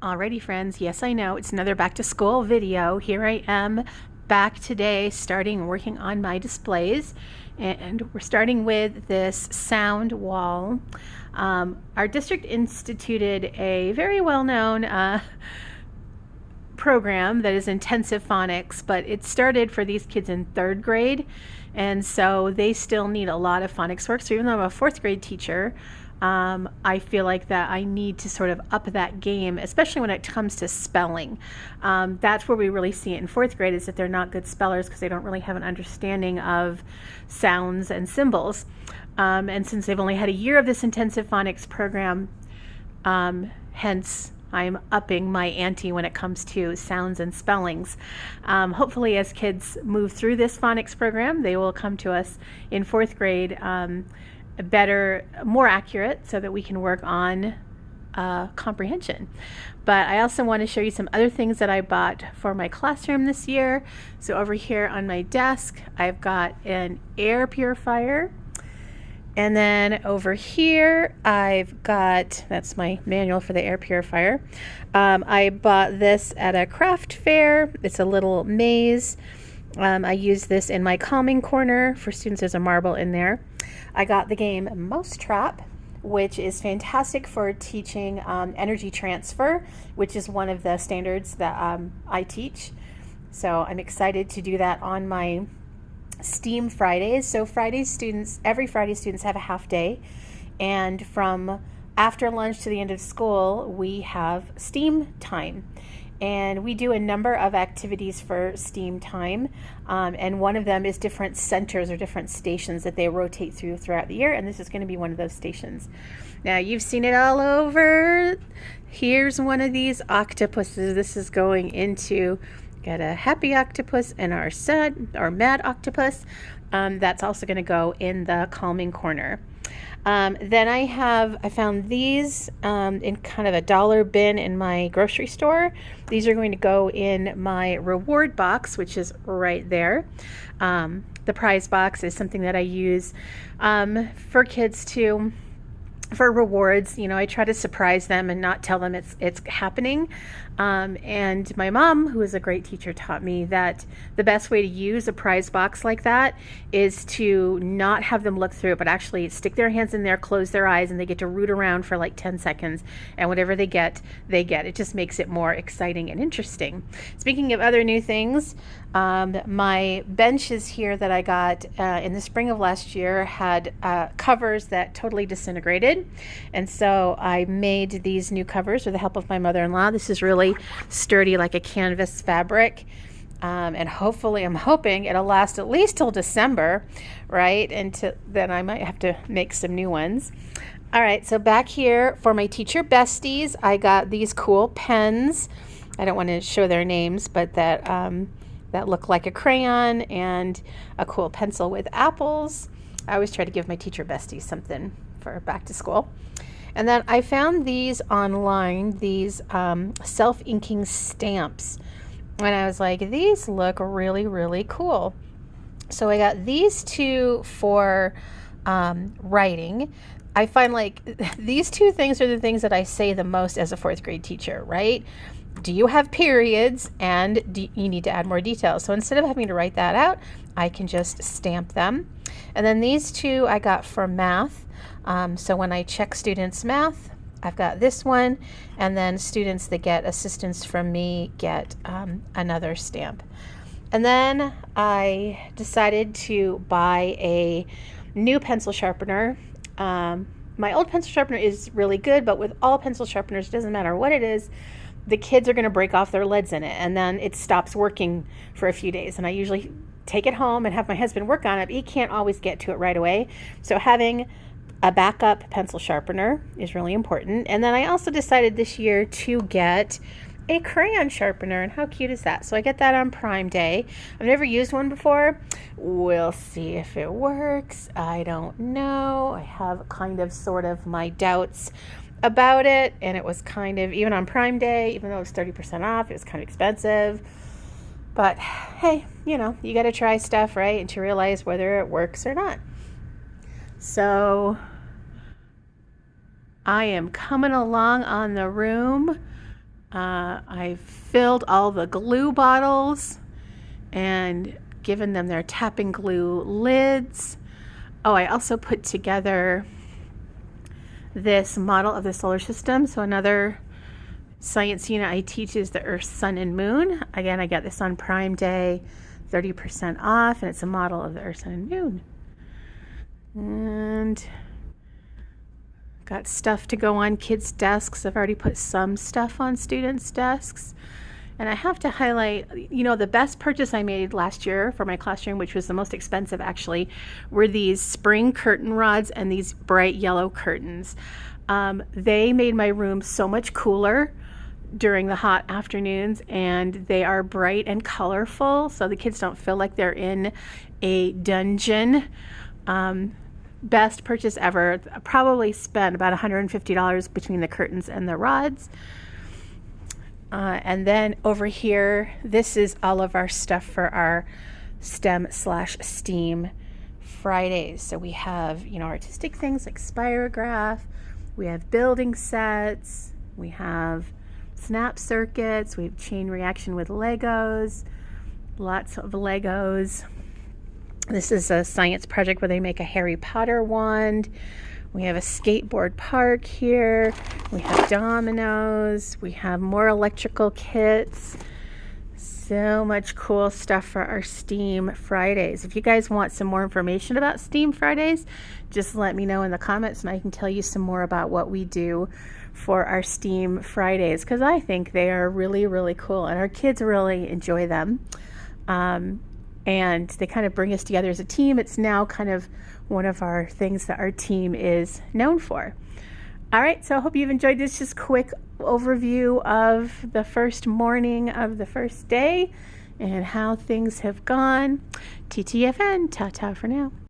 Alrighty, friends. Yes, I know it's another back to school video. Here I am back today, starting working on my displays, and we're starting with this sound wall. Our district instituted a very well-known program that is intensive phonics, but it started for these kids in third grade, and so they still need a lot of phonics work. So even though I'm a fourth grade teacher, I feel like that I need to sort of up that game, especially when it comes to spelling. That's where we really see it in fourth grade, is that they're not good spellers because they don't really have an understanding of sounds and symbols. And since they've only had a year of this intensive phonics program, hence I'm upping my ante when it comes to sounds and spellings. Hopefully, as kids move through this phonics program, they will come to us in fourth grade better, more accurate, so that we can work on comprehension. But I also want to show you some other things that I bought for my classroom this year. So over here on my desk, I've got an air purifier. And then over here, I've got, that's my manual for the air purifier. I bought this at a craft fair. It's a little maze. I use this in my calming corner for students. There's a marble in there. I got the game Mousetrap, which is fantastic for teaching energy transfer, which is one of the standards that I teach. So I'm excited to do that on my STEAM Fridays. So every Friday students have a half day, and from after lunch to the end of school, we have STEAM time. And we do a number of activities for STEAM time, and one of them is different centers or different stations that they rotate throughout the year, and this is going to be one of those stations. Now, you've seen it all over. Here's one of these octopuses. This is going into, got a happy octopus and our sad or mad octopus. That's also going to go in the calming corner. Then I found these in kind of a dollar bin in my grocery store. These are going to go in my reward box, which is right there. The prize box is something that I use for kids for rewards. You know, I try to surprise them and not tell them it's happening. And my mom, who is a great teacher, taught me that the best way to use a prize box like that is to not have them look through it, but actually stick their hands in there, close their eyes, and they get to root around for like 10 seconds. And whatever they get, they get. It just makes it more exciting and interesting. Speaking of other new things, my benches here that I got in the spring of last year had covers that totally disintegrated. And so I made these new covers with the help of my mother-in-law. This is really sturdy, like a canvas fabric. And hopefully, I'm hoping it'll last at least till December, right? And then I might have to make some new ones. All right, so back here for my teacher besties, I got these cool pens. I don't want to show their names, but that look like a crayon and a cool pencil with apples. I always try to give my teacher besties something for back to school. And then I found these online, these self-inking stamps. And I was like, these look really, really cool. So I got these two for writing. I find like these two things are the things that I say the most as a fourth grade teacher, right? Do you have periods, and do you need to add more details? So instead of having to write that out, I can just stamp them. And then these two I got for math. So when I check students' math, I've got this one, and then students that get assistance from me get another stamp. And then I decided to buy a new pencil sharpener. My old pencil sharpener is really good, but with all pencil sharpeners, it doesn't matter what it is, the kids are going to break off their leads in it, and then it stops working for a few days. And I usually take it home and have my husband work on it, but he can't always get to it right away. So having a backup pencil sharpener is really important. And then I also decided this year to get a crayon sharpener, and how cute is that? So I get that on Prime Day. I've never used one before. We'll see if it works. I don't know. I have kind of sort of my doubts about it, and it was kind of, even on Prime Day, even though it was 30% off, it was kind of expensive. But hey, you know, you got to try stuff, right? And to realize whether it works or not. So I am coming along on the room I've filled all the glue bottles and given them their tapping glue lids. Oh, I also put together this model of the solar system. So another science unit I teach is the Earth, Sun, and Moon. Again, I got this on Prime Day, 30% off, and it's a model of the Earth, Sun, and Moon. And got stuff to go on kids' desks. I've already put some stuff on students' desks. And I have to highlight, the best purchase I made last year for my classroom, which was the most expensive actually, were these spring curtain rods and these bright yellow curtains. They made my room so much cooler during the hot afternoons, and they are bright and colorful, so the kids don't feel like they're in a dungeon. Best purchase ever. I probably spent about $150 between the curtains and the rods. And then over here, this is all of our stuff for our STEM/STEAM Fridays. So we have, artistic things like spirograph, we have building sets, we have snap circuits, we have chain reaction with Legos, lots of Legos. This is a science project where they make a Harry Potter wand. We have a skateboard park here. We have dominoes. We have more electrical kits. So much cool stuff for our STEAM Fridays. If you guys want some more information about STEAM Fridays, just let me know in the comments and I can tell you some more about what we do for our STEAM Fridays, because I think they are really, really cool and our kids really enjoy them. And they kind of bring us together as a team. It's now kind of one of our things that our team is known for. All right, so I hope you've enjoyed this just quick overview of the first morning of the first day and how things have gone. TTFN, ta-ta for now.